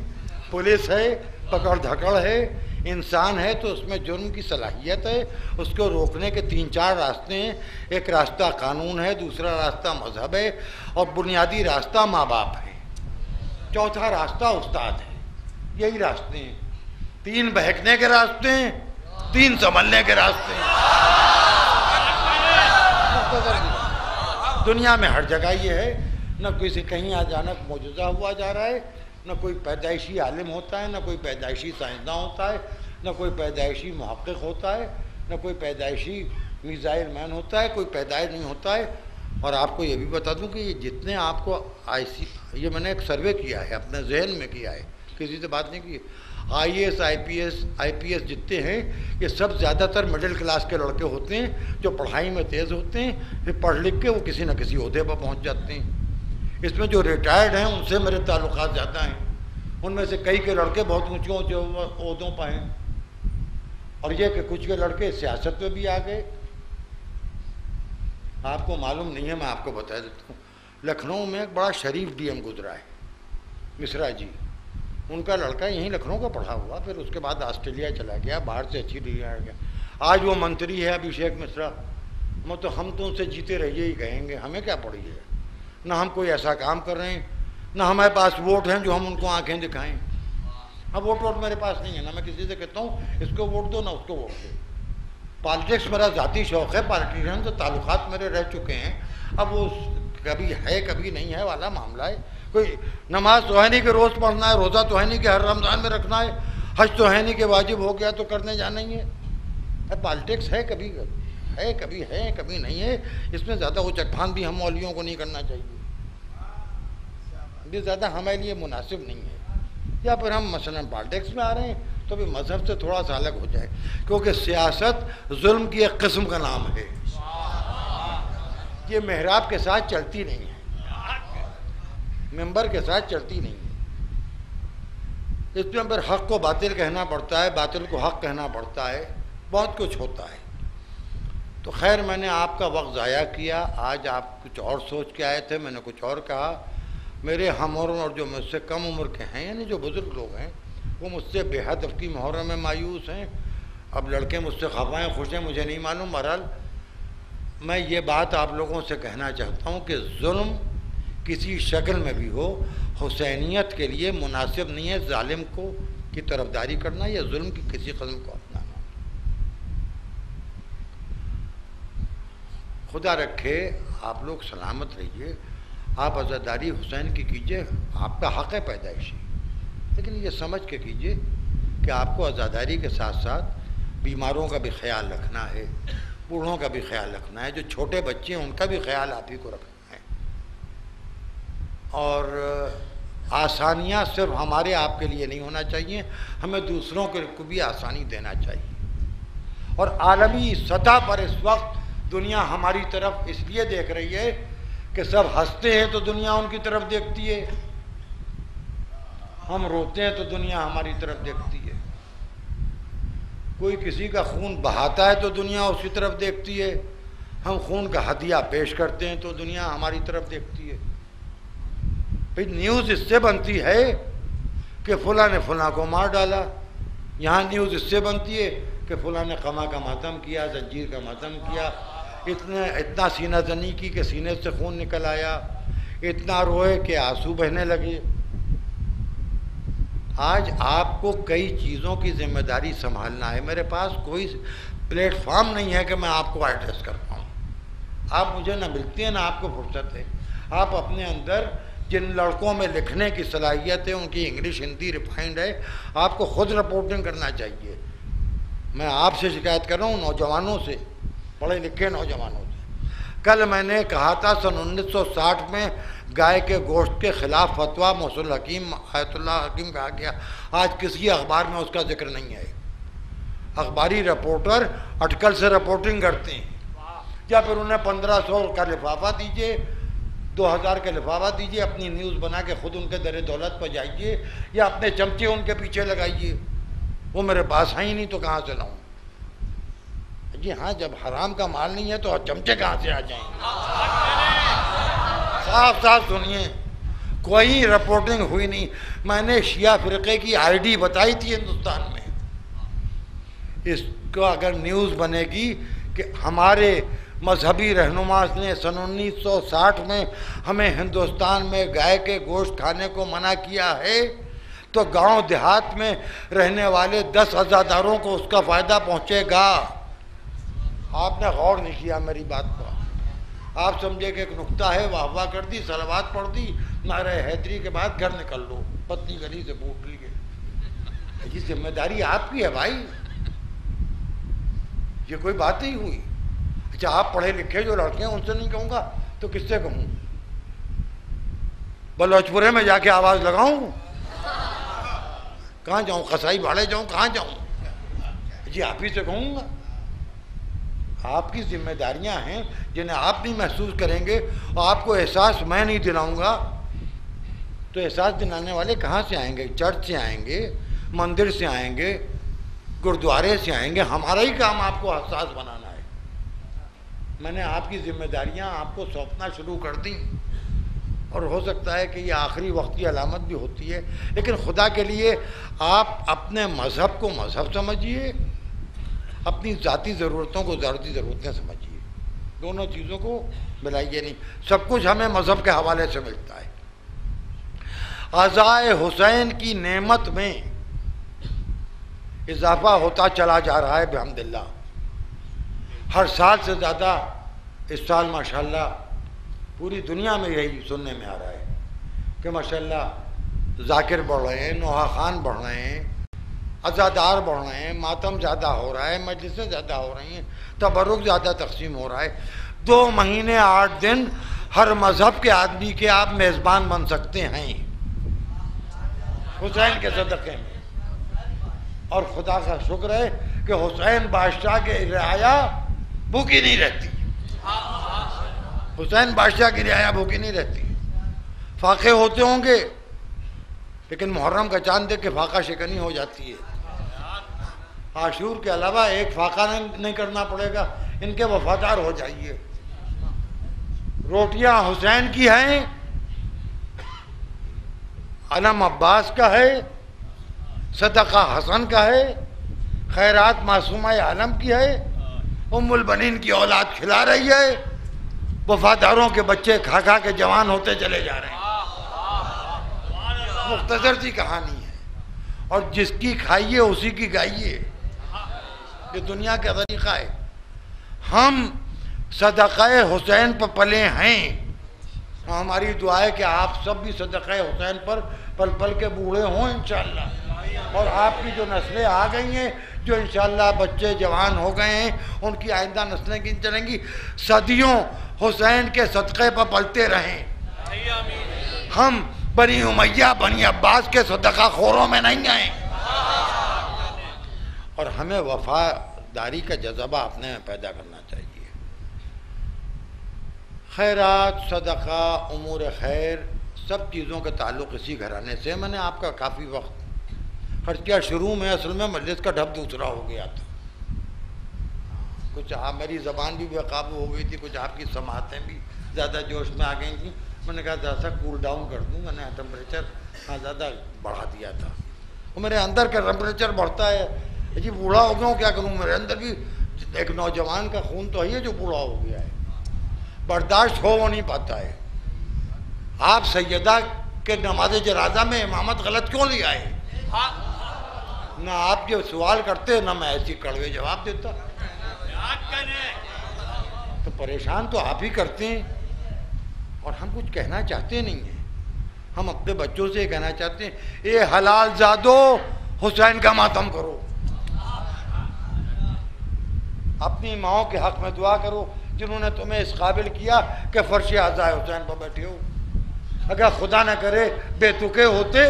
पुलिस है, पकड़ धकड़ है। इंसान है तो उसमें जुर्म की सलाहियत है, उसको रोकने के 3-4 रास्ते हैं। एक रास्ता कानून है, दूसरा रास्ता मजहब है, और बुनियादी रास्ता माँ बाप है, चौथा रास्ता उस्ताद है। यही रास्ते हैं। 3 बहकने के रास्ते हैं, 3 संभलने के रास्ते हैं। दुनिया में हर जगह ये है। न किसी कहीं अचानक मौजूदा हुआ जा रहा है, न कोई पैदाइशी आलिम होता है, न कोई पैदाइशी साइंसदान होता है, न कोई पैदाइशी मुहक्किक होता है, न कोई पैदाइशी मिसाइल मैन होता है, कोई पैदाइश नहीं होता है। और आपको ये भी बता दूं कि ये जितने आपको ये मैंने एक सर्वे किया है, अपने जहन में किया है, किसी से बात नहीं की। IAS IPS जितने हैं, ये सब ज़्यादातर मिडिल क्लास के लड़के होते हैं, जो पढ़ाई में तेज़ होते हैं, फिर पढ़ लिख के वो किसी न किसी ओहदे पर पहुंच जाते हैं। इसमें जो रिटायर्ड हैं उनसे मेरे ताल्लुकात ज़्यादा हैं। उनमें से कई के लड़के बहुत ऊँचे ऊँचे ओहदों पर हैं। और ये कि कुछ के लड़के सियासत में भी आ गए। आपको मालूम नहीं है, मैं आपको बता देता हूँ। लखनऊ में एक बड़ा शरीफ DM गुजरा है, मिश्रा जी। उनका लड़का यहीं लखनऊ का पढ़ा हुआ, फिर उसके बाद ऑस्ट्रेलिया चला गया, बाहर से अच्छी डिग्री आ गया। आज वो मंत्री है, अभिषेक मिश्रा। मतलब हम तो उनसे जीते रहिए ही कहेंगे, हमें क्या पड़ी है? ना हम कोई ऐसा काम कर रहे हैं, ना हमारे पास वोट हैं जो हम उनको आंखें दिखाएं। अब वोट मेरे पास नहीं है, ना मैं किसी से कहता हूँ इसको वोट दो, ना उसको वोट दो। पॉलिटिक्स मेरा ज़ाती शौक़ है, पॉलिटिशियन से ताल्लुकात मेरे रह चुके हैं। अब वो कभी है कभी नहीं है वाला मामला है। कोई नमाज तो है नहीं कि रोज़ पढ़ना है, रोज़ा तो है नहीं कि हर रमज़ान में रखना है, हज तो है नहीं कि वाजिब हो गया तो करने जाना ही है। पॉलिटिक्स है, कभी है कभी नहीं है। इसमें ज़्यादा उचकफान भी हम मौलवियों को नहीं करना चाहिए, ये ज़्यादा हमारे लिए मुनासिब नहीं है। या फिर हम मसलन पॉलिटिक्स में आ रहे हैं तो भी मजहब से थोड़ा सा अलग हो जाए, क्योंकि सियासत जुल्म की एक किस्म का नाम है। ये मेहराब के साथ चलती नहीं है, मेंबर के साथ चलती नहीं है। इसमें फिर हक को बातिल कहना पड़ता है, बातिल को हक कहना पड़ता है, बहुत कुछ होता है। तो खैर, मैंने आपका वक्त ज़ाया किया। आज आप कुछ और सोच के आए थे, मैंने कुछ और कहा। मेरे हम और जो मुझसे कम उम्र के हैं, यानी जो बुज़ुर्ग लोग हैं, वो मुझसे बेहद अफ़की मुहर्रम में मायूस हैं। अब लड़के मुझसे खफा हैं, खुश हैं, मुझे नहीं मालूम। बहरहाल मैं ये बात आप लोगों से कहना चाहता हूँ कि जुल्म किसी शक्ल में भी हो, हुसैनियत के लिए मुनासिब नहीं है जालिम को की तरफदारी करना या जुल्म की किसी कदम को अपनाना। खुदा रखे आप लोग सलामत रहिए। आप आज़ादारी हुसैन की कीजिए, आपका हक़ है पैदाइशी, लेकिन ये समझ के कीजिए कि आपको आज़ादारी के साथ साथ बीमारों का भी ख्याल रखना है, बूढ़ों का भी ख्याल रखना है, जो छोटे बच्चे हैं उनका भी ख्याल आप ही को रखना है। और आसानियाँ सिर्फ हमारे आपके लिए नहीं होना चाहिए, हमें दूसरों को भी आसानी देना चाहिए। और आलमी सतह पर इस वक्त दुनिया हमारी तरफ इसलिए देख रही है कि सब हंसते हैं तो दुनिया उनकी तरफ देखती है, हम रोते हैं तो दुनिया हमारी तरफ देखती है, कोई किसी का खून बहाता है तो दुनिया उसकी तरफ देखती है, हम खून का हदिया पेश करते हैं तो दुनिया हमारी तरफ देखती है। भाई न्यूज़ इससे बनती है कि फुला ने फुला को मार डाला, यहाँ न्यूज़ इससे बनती है कि फुला ने कमा का मातम किया, जंजीर का मातम किया, इतना सीना जनी की कि सीने से खून निकल आया, इतना रोए कि आंसू बहने लगे। आज आपको कई चीज़ों की जिम्मेदारी संभालना है। मेरे पास कोई प्लेटफॉर्म नहीं है कि मैं आपको एड्रेस कर पाऊँ। आप मुझे ना मिलती हैं ना आपको फुर्सत है। आप अपने अंदर जिन लड़कों में लिखने की सलाहियत है, उनकी इंग्लिश हिंदी रिफाइंड है, आपको खुद रिपोर्टिंग करना चाहिए। मैं आपसे शिकायत कर रहा हूँ, नौजवानों से, पढ़े लिखे नौजवानों से। कल मैंने कहा था सन 1960 में गाय के गोश्त के खिलाफ फतवा मौसूल हकीम आयतुल्लाह हकीम कहा गया। आज किसी अखबार में उसका जिक्र नहीं है। अखबारी रिपोर्टर अटकल से रिपोर्टिंग करते हैं, या फिर उन्हें 1500 का लिफाफा दीजिए, 2000 का लिफाफा दीजिए, अपनी न्यूज़ बना के खुद उनके दर दौलत पर जाइए, या अपने चमचे उनके पीछे लगाइए। वो मेरे पास है ही नहीं तो कहाँ से लाऊं? जी हाँ, जब हराम का माल नहीं है तो चमचे कहाँ से आ जाएंगे? साफ साफ सुनिए, कोई रिपोर्टिंग हुई नहीं। मैंने शिया फिरके की आईडी बताई थी हिंदुस्तान में। इसको अगर न्यूज़ बनेगी कि हमारे मजहबी रहनुमा ने सन 1960 में हमें हिंदुस्तान में गाय के गोश्त खाने को मना किया है, तो गांव देहात में रहने वाले 10 अज़ादारों को उसका फ़ायदा पहुंचेगा। आपने गौर नहीं किया मेरी बात पर। आप समझे कि एक नुक्ता है, वाह वाह कर दी, सलावात पढ़ दी, नारे हैदरी के बाद घर निकल लो, पत्नी गली से पूछ ली गई। ये जिम्मेदारी आपकी है भाई, ये कोई बात नहीं हुई। अच्छा, आप पढ़े लिखे जो लड़के हैं उनसे नहीं कहूँगा तो किससे कहूँ? बलोचपुरे में जाके आवाज़ लगाऊँ? कहाँ जाऊँ? कसाई भाड़े जाऊँ? कहाँ जाऊँ? जी आप ही से कहूँगा। आपकी जिम्मेदारियां हैं जिन्हें आप नहीं महसूस करेंगे और आपको एहसास मैं नहीं दिलाऊंगा तो एहसास दिलाने वाले कहाँ से आएंगे? चर्च से आएंगे, मंदिर से आएंगे, गुरुद्वारे से आएंगे। हमारा ही काम आपको एहसास बनाना है। मैंने आपकी जिम्मेदारियां आपको सौंपना शुरू कर दी, और हो सकता है कि ये आखिरी वक्त की अलामत भी होती है, लेकिन खुदा के लिए आप अपने मज़हब को मज़हब समझिए, अपनी ज़ाती ज़रूरतों को ज़ाती ज़रूरतें समझिए। दोनों चीज़ों को मिलाइए नहीं। सब कुछ हमें मज़हब के हवाले से मिलता है। अज़ाए हुसैन की नेमत में इजाफा होता चला जा रहा है बिहम्दिल्लाह। हर साल से ज़्यादा इस साल माशाल्लाह पूरी दुनिया में यही सुनने में आ रहा है कि माशाल्लाह ज़ाकिर बढ़ रहे हैं, नोहा खान बढ़ रहे हैं, अज़ादार बढ़ रहे हैं, मातम ज़्यादा हो रहा है, मजलिसें ज़्यादा हो रही हैं, तबरुक ज़्यादा तकसीम हो रहा है। 2 महीने 8 दिन हर मज़हब के आदमी के आप मेज़बान बन सकते हैं हुसैन के सदक़े में। और खुदा का शुक्र है कि हुसैन बादशाह के रियाया भूखी नहीं रहती। हुसैन बादशाह की रियाया भूखी नहीं रहती। फाके होते होंगे लेकिन मुहर्रम का चांद देख के फाका शिकनी हो जाती है। आशूर के अलावा एक फाका नहीं करना पड़ेगा, इनके वफादार हो जाइए। रोटियां हुसैन की हैं, अलम अब्बास का है, सदका हसन का है, खैरात मासूमा आलम की है, उम्मुल बनीन की औलाद खिला रही है, वफादारों के बच्चे खा खा के जवान होते चले जा रहे हैं। मुख्तसर सी कहानी है, और जिसकी खाइए उसी की गाइए, ये दुनिया का तरीका है। हम सदक़े हुसैन पर पले हैं। हमारी दुआ है कि आप सब भी सदक़े हुसैन पर पल पल के बूढ़े हों इंशाअल्लाह। और आपकी जो नस्लें आ गई हैं, जो इंशाअल्लाह बच्चे जवान हो गए हैं, उनकी आइंदा नस्लें गिन चलेंगी, सदियों हुसैन के सदक़े पर पलते रहें। हम बनी उमैया बनी अब्बास के सदका खोरों में नहीं आए। और हमें वफादारी का जज्बा अपने में पैदा करना चाहिए। खैरात, सदका, उमूर खैर सब चीज़ों का ताल्लुक़ इसी घराने से। मैंने आपका काफ़ी वक्त खर्च किया। शुरू में असल में मजलिस का ढब दूसरा हो गया था, कुछ आप मेरी ज़बान भी बेकाबू हो गई थी, कुछ आपकी समातें भी ज़्यादा जोश में आ गई थी। मैंने कहा ज़रा सा कूल डाउन कर दूँ, मैंने टेम्परेचर ज़्यादा बढ़ा दिया था। वो मेरे अंदर का टेम्परेचर बढ़ता है जी, बूढ़ा हो गया हूँ क्या करूँ, मेरे अंदर भी एक नौजवान का खून तो है जो बूढ़ा हो गया है, बर्दाश्त हो नहीं पाता है। आप सैयदा के नमाज जनाजा में इमामत गलत क्यों ले आए? ना आप जो सवाल करते ना मैं ऐसी कड़वे जवाब देता। तो परेशान तो आप ही करते हैं और हम कुछ कहना चाहते नहीं हैं। हम अपने बच्चों से कहना चाहते हैं, ए हलाल जादो हुसैन का मातम करो, अपनी माओं के हक में दुआ करो जिन्होंने तुम्हें इस काबिल किया कि फर्श आज़ाए हुसैन पर बैठे हो। अगर खुदा न करे बेतुके होते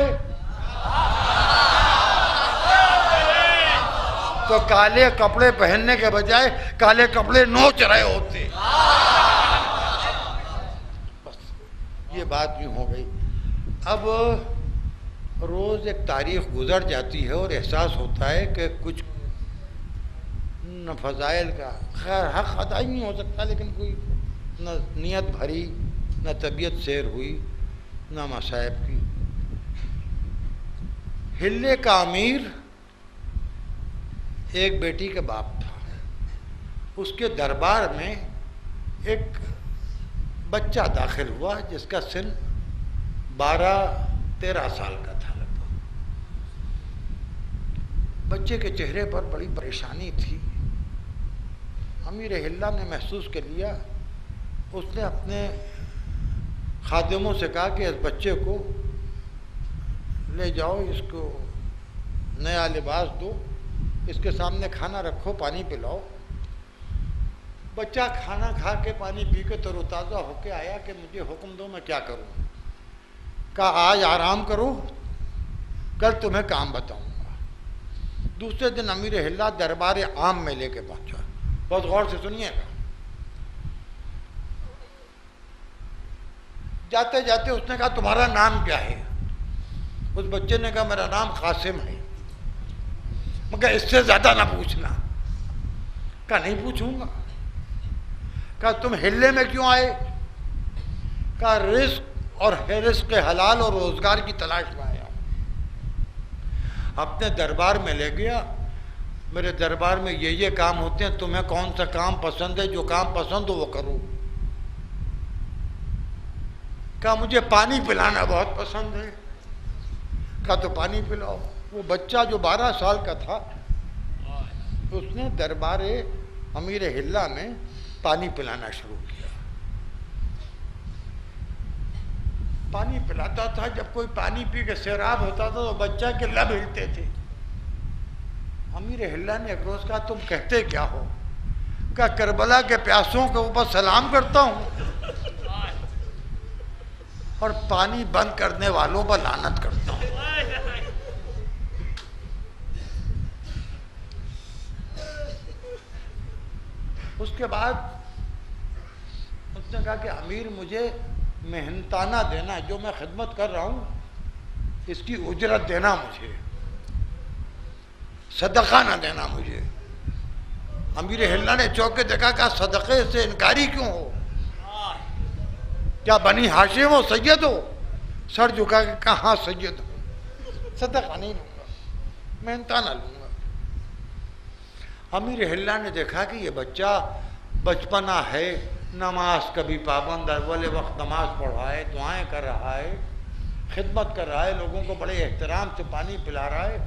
तो काले कपड़े पहनने के बजाय काले कपड़े नोच रहे होते। बस ये बात भी हो गई। अब रोज़ एक तारीख गुजर जाती है और एहसास होता है कि कुछ न फ़ज़ाइल का खैर हक़ अदा ही नहीं हो सकता, लेकिन कोई न नियत भरी, न तबीयत सैर हुई, न मसाइब की। हिल्ले का अमीर एक बेटी के बाप था। उसके दरबार में एक बच्चा दाखिल हुआ जिसका सिन 12-13 साल का था लगभग। बच्चे के चेहरे पर बड़ी परेशानी थी। अमीर हिल्ला ने महसूस कर लिया। उसने अपने खादिमों से कहा कि इस बच्चे को ले जाओ, इसको नया लिबास दो, इसके सामने खाना रखो, पानी पिलाओ। बच्चा खाना खा के पानी पी के तरोताज़ा होके आया कि मुझे हुक्म दो मैं क्या करूं। कहा आज आराम करो, कल तुम्हें काम बताऊंगा। दूसरे दिन अमीर हिल्ला दरबार आम में लेके पहुंचा। बहुत गौर से सुनिएगा। जाते जाते उसने कहा तुम्हारा नाम क्या है? उस बच्चे ने कहा मेरा नाम कासिम है। मगर इससे ज्यादा ना पूछना। कहा नहीं पूछूंगा। कहा तुम हिल्ले में क्यों आए? कहा रिस्क और रिस्क के हलाल और रोजगार की तलाश में आया। अपने दरबार में ले गया। मेरे दरबार में ये काम होते हैं, तुम्हें कौन सा काम पसंद है? जो काम पसंद हो वो करो। कहा मुझे पानी पिलाना बहुत पसंद है। कहा तो पानी पिलाओ। वो बच्चा जो 12 साल का था उसने दरबारे अमीर हिल्ला में पानी पिलाना शुरू किया। पानी पिलाता था। जब कोई पानी पी के सैराब होता था तो बच्चा के लब हिलते थे। अमीर हिल्ला ने एक रोज कहा तुम कहते क्या हो? कहा करबला के प्यासों के ऊपर सलाम करता हूं और पानी बंद करने वालों पर लानत करता हूं। उसके बाद उसने कहा कि अमीर मुझे मेहनताना देना, जो मैं खिदमत कर रहा हूं इसकी उजरत देना, मुझे सदका ना देना मुझे। अमीर हिल्ला ने चौंक के देखा, कहा सदक़े से इनकारी क्यों हो? क्या बनी हाशिम हो, सैयद हो? सर झुका के कहा हाँ सैयद हो, सदका नहीं लूंगा, मेहनताना लूंगा। अमीर हिल्ला ने देखा कि ये बच्चा बचपना है, नमाज कभी पाबंद, अव्वल वक्त नमाज पढ़ रहा है, दुआएं कर रहा है, खिदमत कर रहा है, लोगों को बड़े एहतराम से पानी पिला रहा है।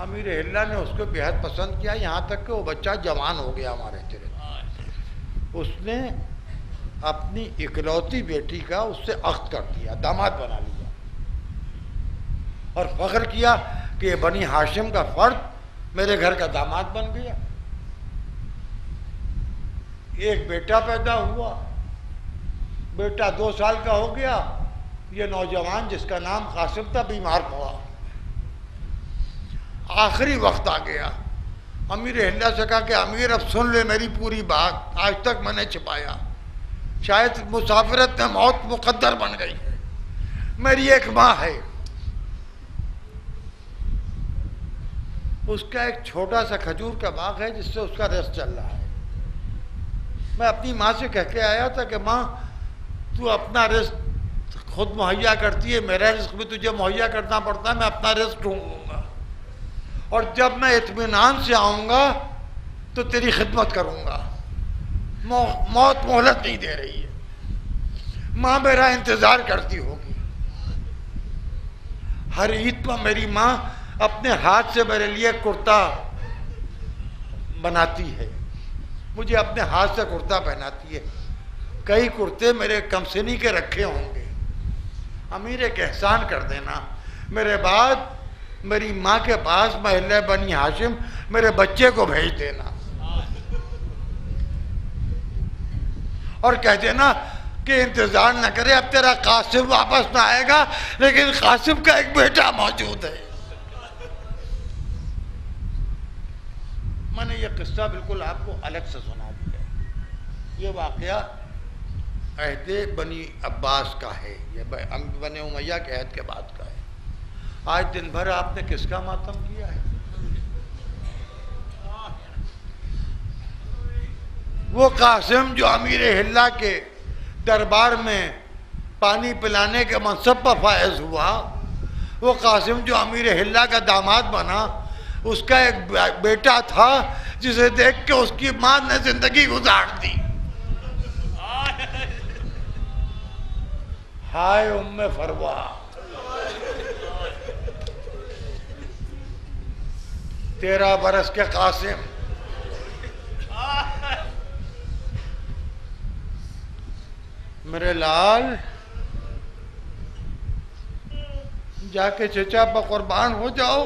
अमीर हिल्ला ने उसको बेहद पसंद किया, यहाँ तक कि वो बच्चा जवान हो गया हमारे तेरे। उसने अपनी इकलौती बेटी का उससे अख्त कर दिया, दामाद बना लिया और फख्र किया कि ये बनी हाशिम का फर्द मेरे घर का दामाद बन गया। एक बेटा पैदा हुआ। बेटा 2 साल का हो गया। ये नौजवान जिसका नाम कासिम था बीमार पड़ा। आखिरी वक्त आ गया। अमीर हिल्ला से कहा कि अमीर अब सुन ले मेरी पूरी बात, आज तक मैंने छिपाया, शायद मुसाफिरत में मौत मुकद्दर बन गई है। मेरी एक माँ है, उसका एक छोटा सा खजूर का बाग है जिससे उसका रस चल रहा है। मैं अपनी माँ से कह के आया था कि माँ तू अपना रिस्क खुद मुहैया करती है, मेरा रिस्क भी तुझे मुहैया करना पड़ता है, मैं अपना रिस्क ढूंढ लूँगा और जब मैं इत्मीनान से आऊँगा तो तेरी खिदमत करूँगा। मौत मोहलत नहीं दे रही है, माँ मेरा इंतज़ार करती होगी। हर ईद पर मेरी माँ अपने हाथ से मेरे लिए कुर्ता बनाती है, मुझे अपने हाथ से कुर्ता पहनाती है। कई कुर्ते मेरे कमसिनी के रखे होंगे, अमीर एक एहसान कर देना, मेरे बाद मेरी माँ के पास महल्ले बनी हाशिम मेरे बच्चे को भेज देना और कह देना कि इंतजार न करे, अब तेरा कासिम वापस ना आएगा लेकिन कासिम का एक बेटा मौजूद है। मैंने ये किस्सा बिल्कुल आपको अलग से सुना दिया। ये वाकया अहदे बनी अब्बास का है, ये बने उमैया के अहद के बाद का है। आज दिन भर आपने किसका मातम किया है? वो कासिम जो अमीर हिल्ला के दरबार में पानी पिलाने के मनसब पर फायज हुआ, वो कासिम जो अमीर हिल्ला का दामाद बना, उसका एक बेटा था जिसे देख के उसकी माँ ने जिंदगी गुजार दी। हाय उम्मे फरवा, तेरह बरस के कासिम, मेरे लाल जाके चचा पर कुर्बान हो जाओ।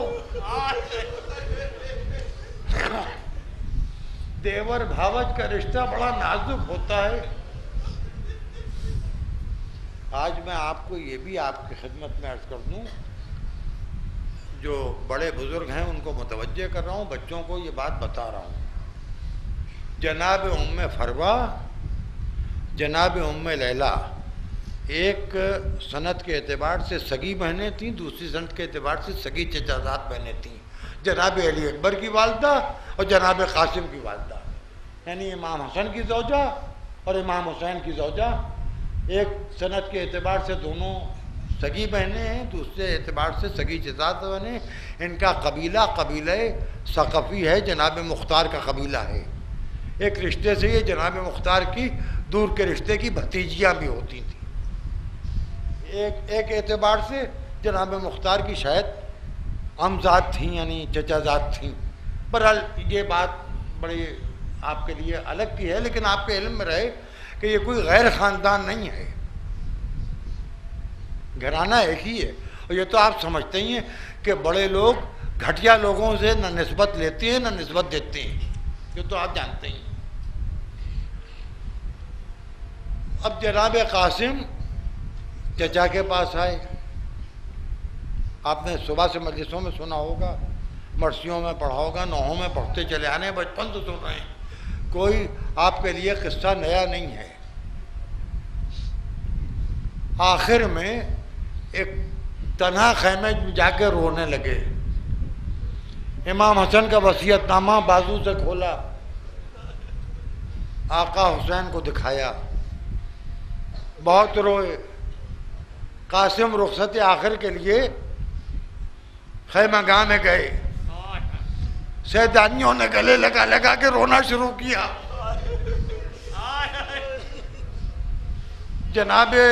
देवर भावज का रिश्ता बड़ा नाजुक होता है। आज मैं आपको ये भी आपकी खिदमत में अर्ज कर दूं, जो बड़े बुजुर्ग हैं उनको मुतवज्जे कर रहा हूँ, बच्चों को ये बात बता रहा हूँ। जनाब उम्मे फरवा, जनाब उम्मे लैला एक सनत के एतबार से सगी बहनें थीं, दूसरी सनत के एतबार से सगी चचाजाद बहनें थीं। जनाब अली अकबर की वालदा और जनाब कासिम की वालदा, यानी इमाम हसन की ज़ौजा और इमाम हुसैन की ज़ौजा। एक सनत के एतबार से दोनों सगी बहनें हैं, दूसरे एतबार से सगी चचाजाद बहनें। इनका कबीला कबीला सक़फ़ी है, जनाब मुख्तार का कबीला है। एक रिश्ते से ये जनाब मुख्तार की दूर के रिश्ते की भतीजियाँ भी होती थी। एक एतबार से जनाब मुख्तार की शायद अमजाद थी, यानी चचाजाद थी। बहरहाल ये बात बड़ी आपके लिए अलग की है, लेकिन आपके इल्म में रहे कि ये कोई गैर ख़ानदान नहीं है, घराना एक ही है। और ये तो आप समझते ही हैं कि बड़े लोग घटिया लोगों से न निस्बत लेते हैं न निस्बत देते हैं, ये तो आप जानते ही हैं। अब जनाब कासिम चचा के पास आए। आपने सुबह से मजलिसों में सुना होगा, मरसियों में पढ़ा होगा, नौहों में पढ़ते चले आने, बचपन से सुन रहे हैं, कोई आपके लिए किस्सा नया नहीं है। आखिर में एक तन्हा खैमे में जाकर रोने लगे। इमाम हसन का वसीयतनामा बाजू से खोला, आका हुसैन को दिखाया, बहुत रोए। कासिम रुखसत आखिर के लिए खैमगाह में गए। सैदानियों ने गले लगा लगा के रोना शुरू किया। जनाबे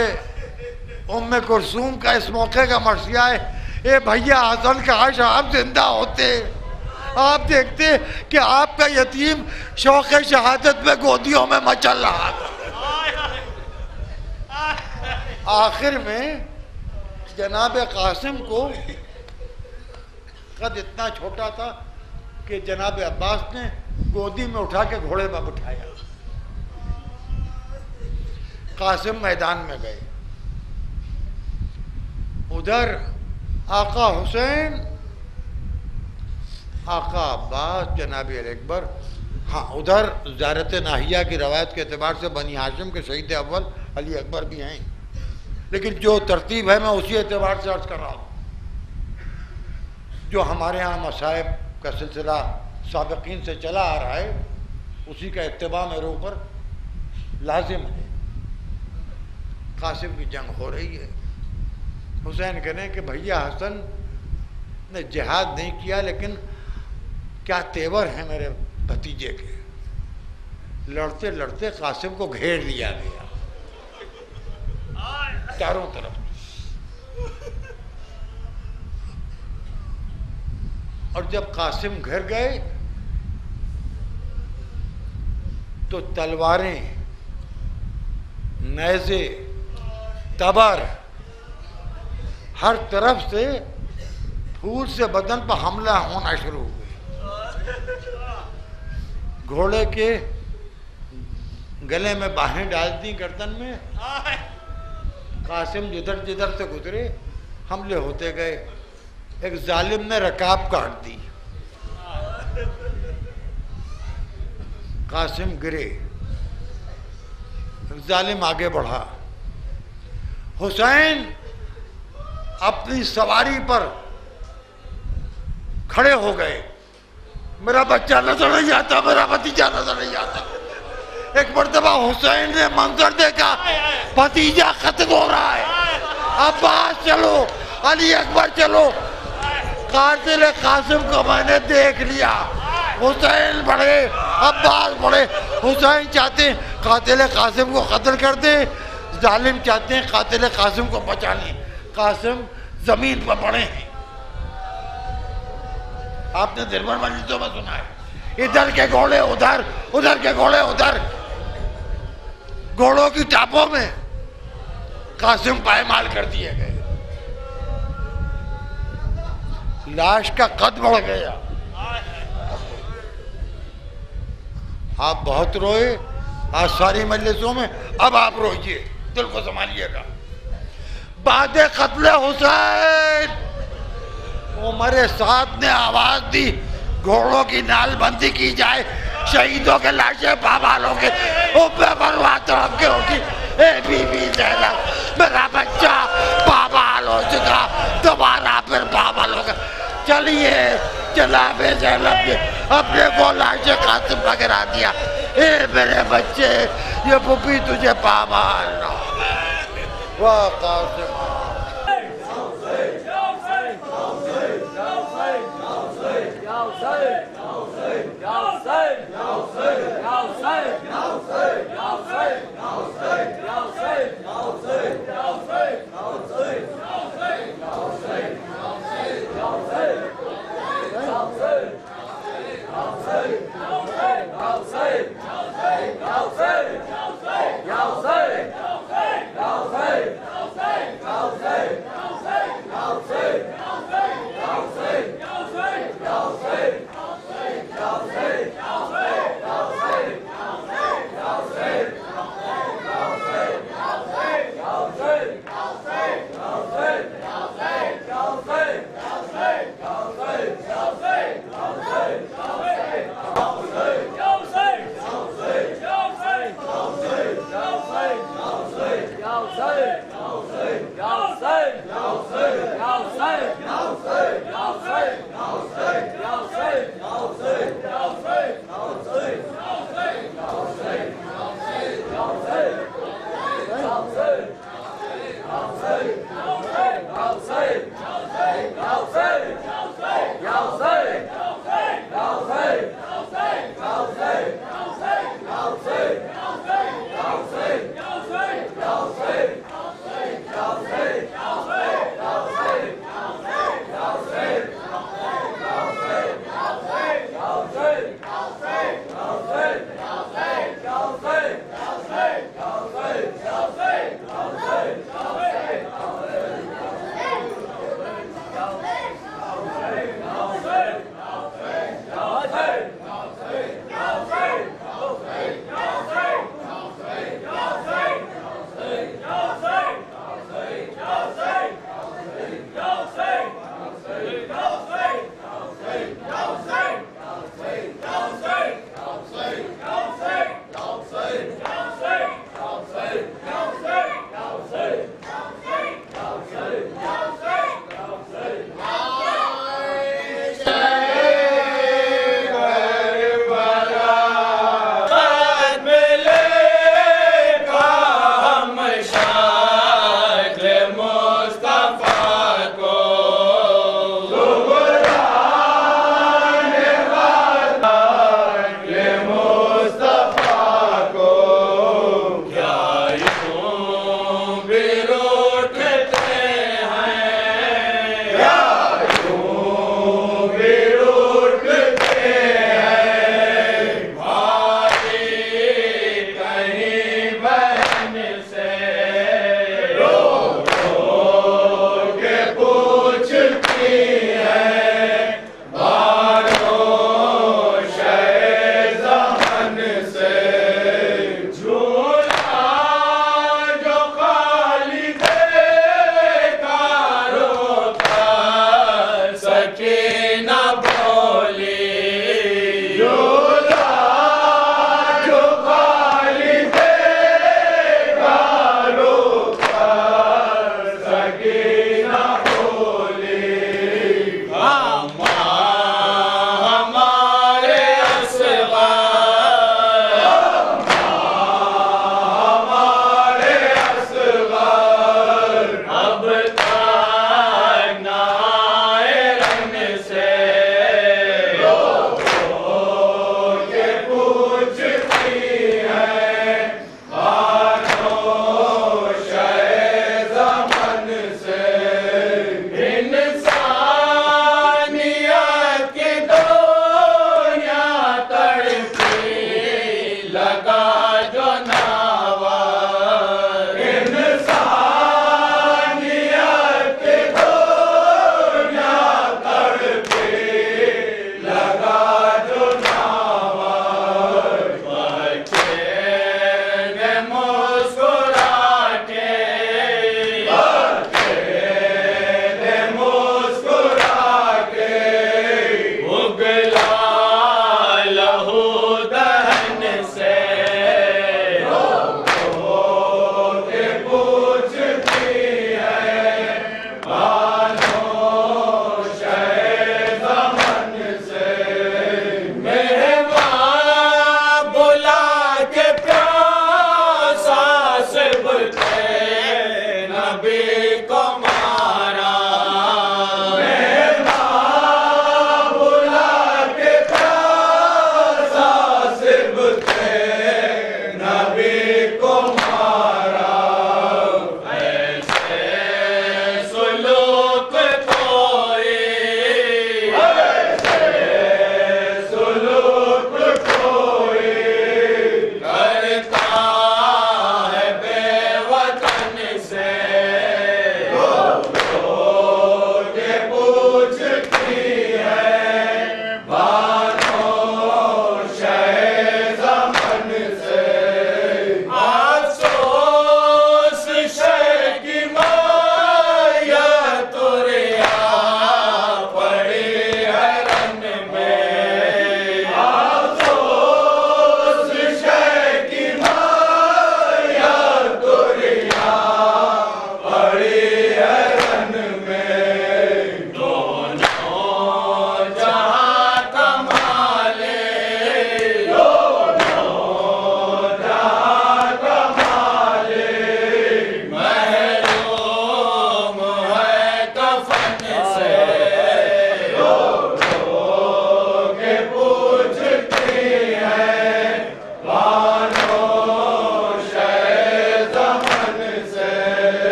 उम्मे कुलसूम का इस मौके का मर्सिया है, ए भैया हसन काश आप जिंदा होते, आप देखते कि आपका यतीम शौक शहादत में गोदियों में मचल रहा था। आखिर में जनाब कासिम को कद इतना छोटा था कि जनाब अब्बास ने गोदी में उठा के घोड़े पर बिठाया। कासिम मैदान में गए, उधर आका हुसैन, आका अब्बास, जनाब अली अकबर। हाँ, उधर ज़ियारत नाहिया की रवायत के एतबार से बनी हाशिम के शहीद अव्वल अली अकबर भी हैं। लेकिन जो तरतीब है मैं उसी एतबार से अर्ज कर रहा हूँ। जो हमारे यहाँ मसाइब का सिलसिला साबिकीन से चला आ रहा है, उसी का इत्तिबा मेरे ऊपर लाजिम है। कासिम की जंग हो रही है। हुसैन कह रहे हैं कि भैया हसन ने जिहाद नहीं किया, लेकिन क्या तेवर है मेरे भतीजे के। लड़ते लड़ते कासिम को घेर लिया गया चारों तरफ। और जब कासिम घर गए तो तलवारें, नेज़े, तबर हर तरफ से फूल से बदन पर हमला होना शुरू हुए। घोड़े के गले में बाहें डाल दी गर्दन में। कासिम जिधर जिधर से गुजरे हमले होते गए। एक जालिम ने रकाब काट दी, कासिम गिरे, जालिम आगे बढ़ा। हुसैन अपनी सवारी पर खड़े हो गए। मेरा बच्चा नजर नहीं आता, मेरा भतीजा नजर नहीं आता। एक मर्तबा हुसैन ने मंजर देखा, भतीजा खत्म हो रहा है। अब्बास चलो, अली अकबर चलो। कातिल कासिम को मैंने देख लिया। हुसैन बढ़े, अब्बास बढ़े। हुसैन चाहते हैं कातिल कासिम को कत्ल कर दे, जालिम चाहते हैं कातिल कासिम को बचा लें। कासिम जमीन पर पड़े हैं। आपने दिलबर मस्जिदों में सुना है, इधर के घोड़े उधर, उधर के घोड़े उधर। घोड़ों की टापों में कासिम पायमाल कर दिए गए। लाश का कद बढ़ गया। आप बहुत रोए आज सारी मजलिसों में, अब आप रोइए, दिल को संभालिएगा। बाद कत्ले हुसैन उमर साद ने आवाज दी, घोड़ों की नालबंदी की जाए, शहीदों के लाशें पामालों के ऊपर बनवा तरफ के होगी। ए बीबी ज़ैनब, मेरा बच्चा पामाल हो चुका, दोबारा फिर पामाल होगा। चलिए जनाबे ज़ैनब ने अपने को लाशें कासिम पर गिरा दिया। ए मेरे बच्चे, ये पुप्पी तुझे पामाल ना। वाह कासिम।